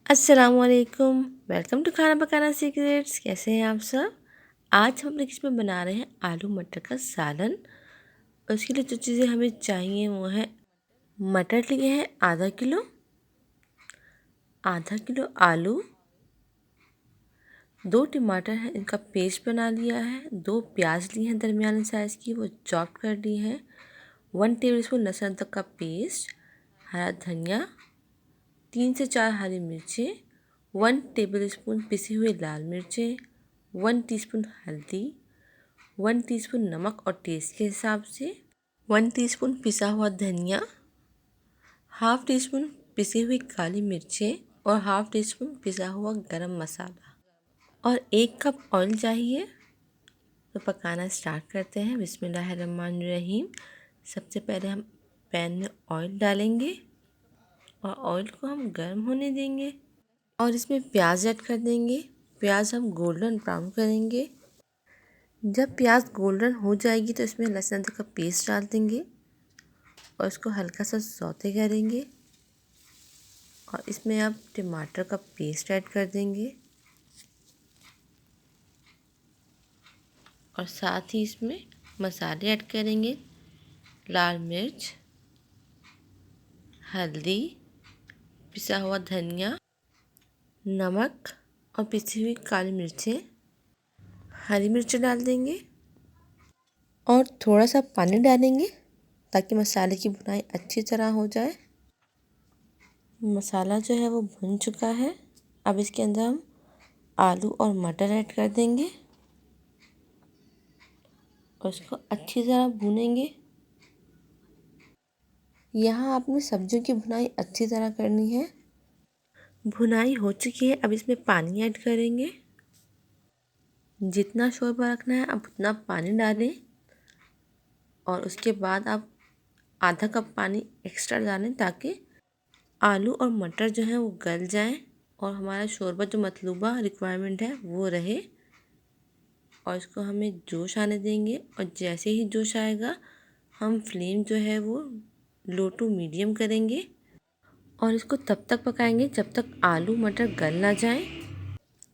अस्सलामुअलैकुम। Welcome to खाना पकाना सीक्रेट्स। कैसे हैं आप सब? आज हम अपने किचन में बना रहे हैं आलू मटर का सालन। उसके लिए जो चीज़ें हमें चाहिए वो है मटर लिए हैं आधा किलो आलू, 2 टमाटर हैं इनका पेस्ट बना लिया है, 2 प्याज लिए हैं दरमियाने साइज़ की, वो चॉप कर ली है, 1 टेबलस्पून लहसुन अदरक का पेस्ट, हरा धनिया, 3 से 4 हरी मिर्चें, 1 टेबलस्पून पिसी हुई लाल मिर्चें, 1 टीस्पून हल्दी, 1 टीस्पून नमक और टेस्ट के हिसाब से, 1 टीस्पून पिसा हुआ धनिया, हाफ़ टी स्पून पिसी हुई काली मिर्चें और हाफ़ टी स्पून पिसा हुआ गरम मसाला और 1 कप ऑयल चाहिए। तो पकाना स्टार्ट करते हैं। बिस्मिल्लाहिर्रहमानिर्रहीम। सबसे पहले हम पैन में ऑयल डालेंगे और ऑयल को हम गर्म होने देंगे और इसमें प्याज ऐड कर देंगे। प्याज हम गोल्डन ब्राउन करेंगे। जब प्याज गोल्डन हो जाएगी तो इसमें लहसुन अदरक का पेस्ट डाल देंगे और इसको हल्का सा सौते करेंगे और इसमें अब टमाटर का पेस्ट ऐड कर देंगे और साथ ही इसमें मसाले ऐड करेंगे। लाल मिर्च, हल्दी, पिसा हुआ धनिया, नमक और पिसी हुई काली मिर्चें, हरी मिर्च डाल देंगे और थोड़ा सा पानी डालेंगे ताकि मसाले की भुनाई अच्छी तरह हो जाए। मसाला जो है वो भुन चुका है। अब इसके अंदर हम आलू और मटर ऐड कर देंगे और इसको अच्छी तरह भूनेंगे। यहाँ आपने सब्जियों की भुनाई अच्छी तरह करनी है। भुनाई हो चुकी है। अब इसमें पानी ऐड करेंगे। जितना शोरबा रखना है आप उतना पानी डालें और उसके बाद आप आधा कप पानी एक्स्ट्रा डालें ताकि आलू और मटर जो हैं वो गल जाएं और हमारा शोरबा जो मतलूबा रिक्वायरमेंट है वो रहे। और इसको हमें जोश आने देंगे और जैसे ही जोश आएगा हम फ्लेम जो है वो लो टू मीडियम करेंगे और इसको तब तक पकाएंगे जब तक आलू मटर गल ना जाएं।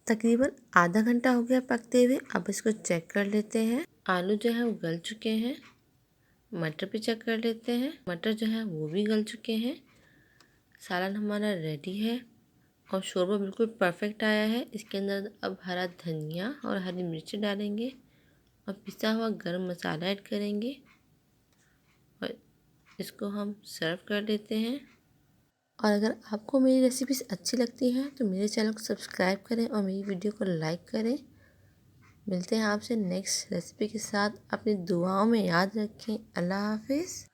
तकरीबन आधा घंटा हो गया पकते हुए। अब इसको चेक कर लेते हैं। आलू जो है वो गल चुके हैं। मटर भी चेक कर लेते हैं। मटर जो है वो भी गल चुके हैं। सालन हमारा रेडी है और शोरबा बिल्कुल परफेक्ट आया है। इसके अंदर अब हरा धनिया और हरी मिर्ची डालेंगे और पिसा हुआ गरम मसाला ऐड करेंगे और इसको हम सर्व कर लेते हैं। और अगर आपको मेरी रेसिपीज़ अच्छी लगती हैं तो मेरे चैनल को सब्सक्राइब करें और मेरी वीडियो को लाइक करें। मिलते हैं आपसे नेक्स्ट रेसिपी के साथ। अपनी दुआओं में याद रखें। अल्लाह हाफिज़।